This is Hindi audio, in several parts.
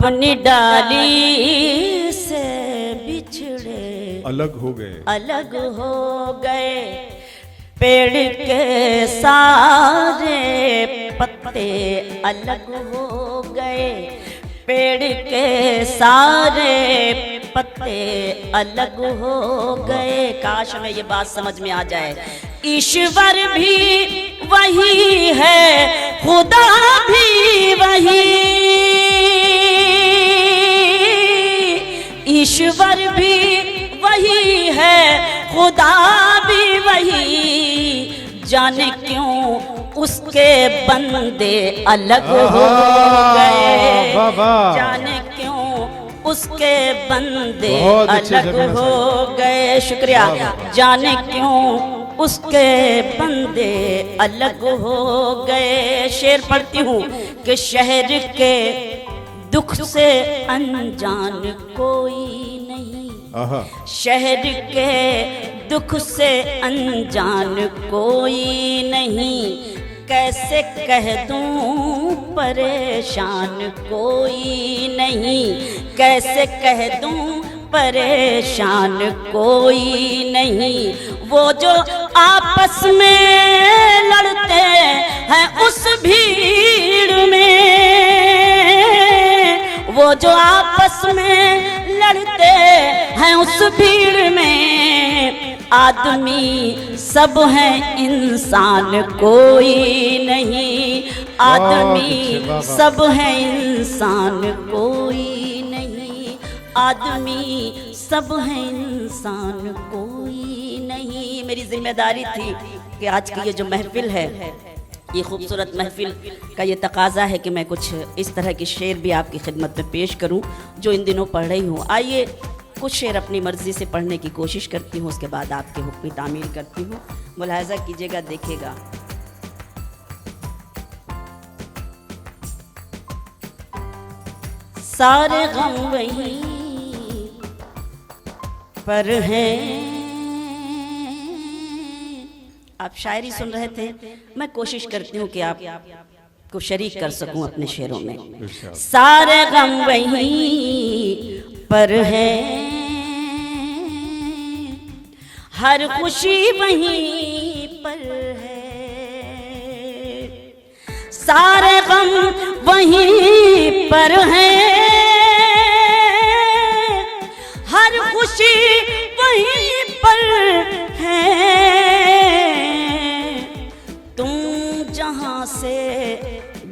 अपनी डाली से बिछड़े अलग हो गए, अलग हो गए। पेड़ के सारे पत्ते अलग हो गए, पेड़ के सारे पत्ते अलग हो गए। काश हमें ये बात समझ में आ जाए। ईश्वर भी वही है, खुदा भी वही, ईश्वर भी वही है, खुदा भी वही। जाने क्यों उसके बंदे अलग हो गए, जाने क्यों उसके बंदे अलग हो गए। शुक्रिया। जाने क्यों उसके बंदे अलग हो गए। शेर पढ़ती हूँ कि शहर के दुख से अनजान कोई नहीं, शहर के दुख से अनजान कोई नहीं। कैसे कह दूं परेशान कोई नहीं, कैसे कह दूं परेशान कोई नहीं। वो जो आपस में लड़ते हैं उस भीड़ में, वो जो आपस में लड़ते हैं उस भीड़ में। आदमी सब हैं, इंसान कोई नहीं, आदमी सब हैं, इंसान कोई नहीं, आदमी सब हैं, इंसान कोई नहीं। मेरी जिम्मेदारी थी कि आज की ये जो महफिल है, ये खूबसूरत महफिल का ये तकाजा है कि मैं कुछ इस तरह के शेर भी आपकी खिदमत में पेश करूं जो इन दिनों पढ़ रही हूँ। आइए कुछ शेर अपनी मर्जी से पढ़ने की कोशिश करती हूँ, उसके बाद आपके हुक्म तामील करती हूँ। मुलाहजा कीजिएगा, देखिएगा। सारे गम वहीं पर हैं। आप शायरी सुन रहे थे, मैं कोशिश करती हूँ कि आप को शरीक कर सकूं अपने शेरों में। सारे गम वहीं पर है, हर खुशी वहीं पर है। सारे गम वहीं पर है, हर खुशी वहीं पर है। तुम जहां से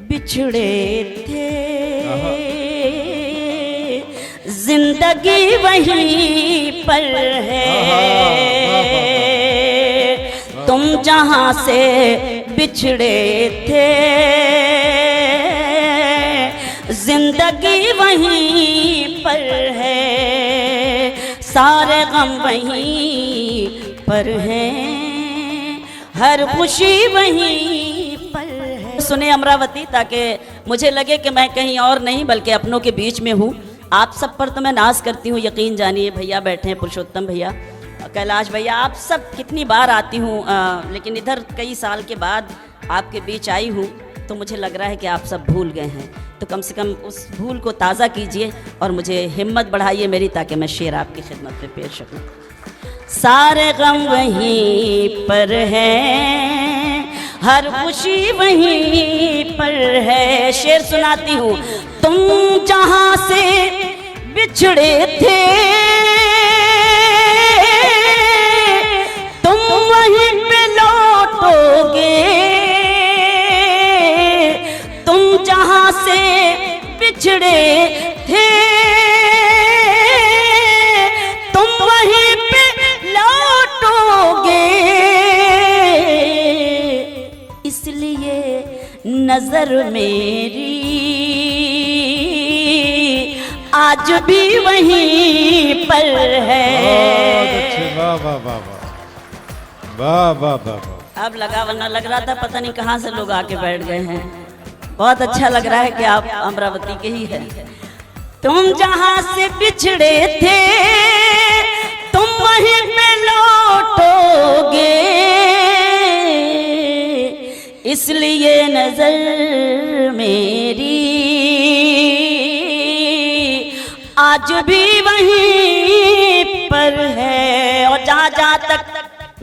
बिछड़े थे, जिंदगी वहीं पर है। तुम जहां से बिछड़े थे, जिंदगी वहीं पर है। सारे गम वहीं पर हैं, हर खुशी वहीं पर है। सुने अमरावती, ताकि मुझे लगे कि मैं कहीं और नहीं बल्कि अपनों के बीच में हूँ। आप सब पर तो मैं नाज करती हूँ, यकीन जानिए। भैया बैठे हैं, पुरुषोत्तम भैया, कैलाश भैया, आप सब कितनी बार आती हूँ, लेकिन इधर कई साल के बाद आपके बीच आई हूँ तो मुझे लग रहा है कि आप सब भूल गए हैं। तो कम से कम उस भूल को ताज़ा कीजिए और मुझे हिम्मत बढ़ाइए मेरी, ताकि मैं शेर आपकी खिदमत में पेश सकूँ। सारे गम वहीं पर हैं, हर खुशी वहीं पर है। शेर सुनाती हूँ। तुम जहां से बिछड़े थे, तुम वहीं पे लौटोगे। तुम जहां से बिछड़े थे, तुम वहीं पे लौटोगे। इसलिए नजर मेरी आज भी वहीं पर है। वाह वाह वाह वाह वाह वाह। अब लगा, वरना लग रहा था पता नहीं कहाँ से लोग आके बैठ गए हैं। बहुत अच्छा लग रहा है कि आप अमरावती के ही हैं। तुम जहां से बिछड़े थे, तुम वहीं पे लौटोगे। इसलिए नजर मेरी आज भी वहीं पर है। और जहां जहां तक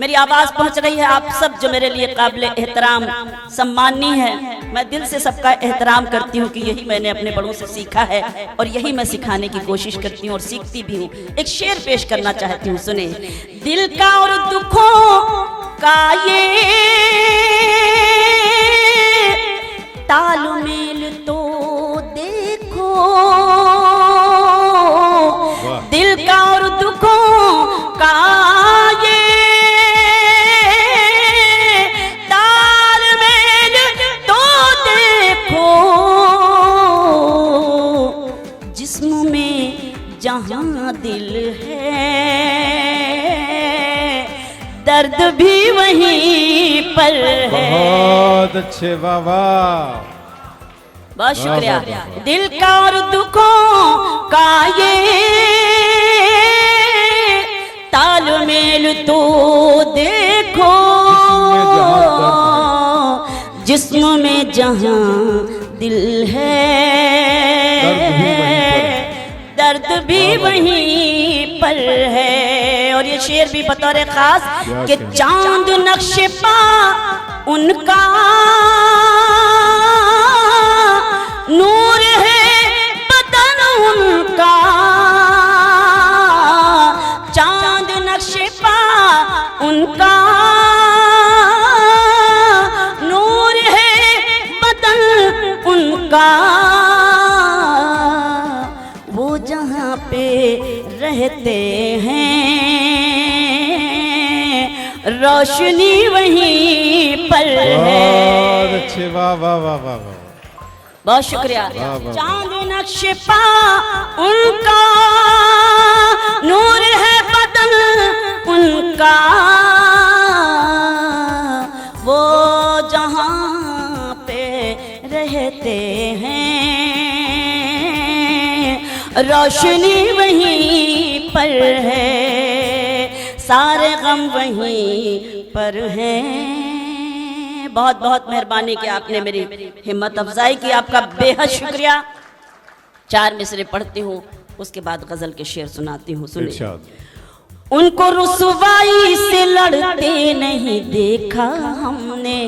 मेरी आवाज पहुंच रही है, आप सब जो मेरे लिए काबिल एहतराम सम्मानी है, मैं दिल से सबका एहतराम करती हूँ कि यही मैंने अपने बड़ों से सीखा है और यही मैं सिखाने की कोशिश करती हूँ और सीखती भी हूँ। एक शेर पेश करना चाहती हूँ, सुने। दिल का और दुखों का ये तालमेल तो देखो, दिल का और दुखों का ये तालमेल तो देखो, जिस्म में जहां दिल है दर्द भी वहीं पर है। बहुत अच्छे, वाह वाह, बहुत शुक्रिया। वाह, वाह, वाह। दिल का और दुखों का ये तालमेल तो देखो, जिस्म में जहां दिल है दर्द भी वहीं पर है। और ये शेर भी बतौर खास कि चांद नक्शे पा उनका नूर है बदन उनका, चांद नक्शे पा उनका नूर है बदन उनका, वो जहाँ पे रहते हैं रोशनी वहीं पर है। बहुत अच्छे, वाह वाह वाह वाह वाह, बहुत शुक्रिया। वाह, वाह। चांद नक्शे पा उनका नूर है बदन उनका, वो जहाँ पे रहते हैं रोशनी वहीं पर है, सारे गम वहीं पर हैं। बहुत बहुत मेहरबानी कि आपने मेरी हिम्मत अफजाई की, आपका बेहद शुक्रिया। 4 मिसरे पढ़ती हूँ, उसके बाद गजल के शेर सुनाती हूँ, सुनिए। इरशाद। उनको रुसवाई से लड़ते नहीं देखा हमने,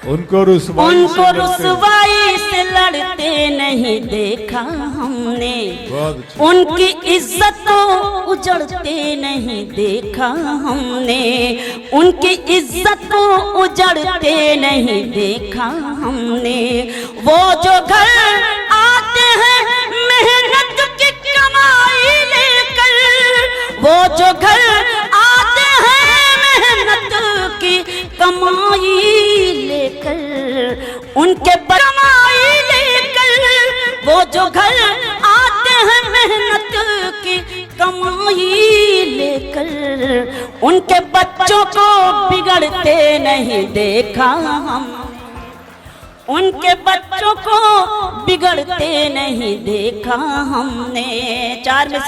उनको रुसवाई से लड़ते नहीं देखा हमने, बहुत अच्छे। उनकी इज्जत को उजड़ते नहीं देखा हमने, उनकी इज्जत को उजड़ते नहीं देखा हमने। वो जो घर आते हैं मेहनत की कमाई लेकर, वो जो घर आते हैं मेहनत की कमाई लेकर, उनके कमाई लेकर, वो जो घर आते हैं मेहनत की कमाई लेकर, उनके बच्चों को बिगड़ते नहीं देखा हम, उनके बच्चों को बिगड़ते नहीं देखा हमने। 4 में